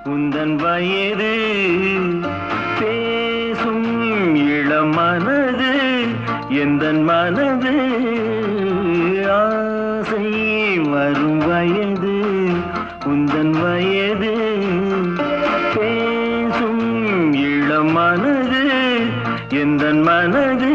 உந்தன் வயது பேசும் இளம் மனது எந்தன் மனது ஆசை வரும் வயது உந்தன் வயது பேசும் இளம் மனது எந்தன் மனது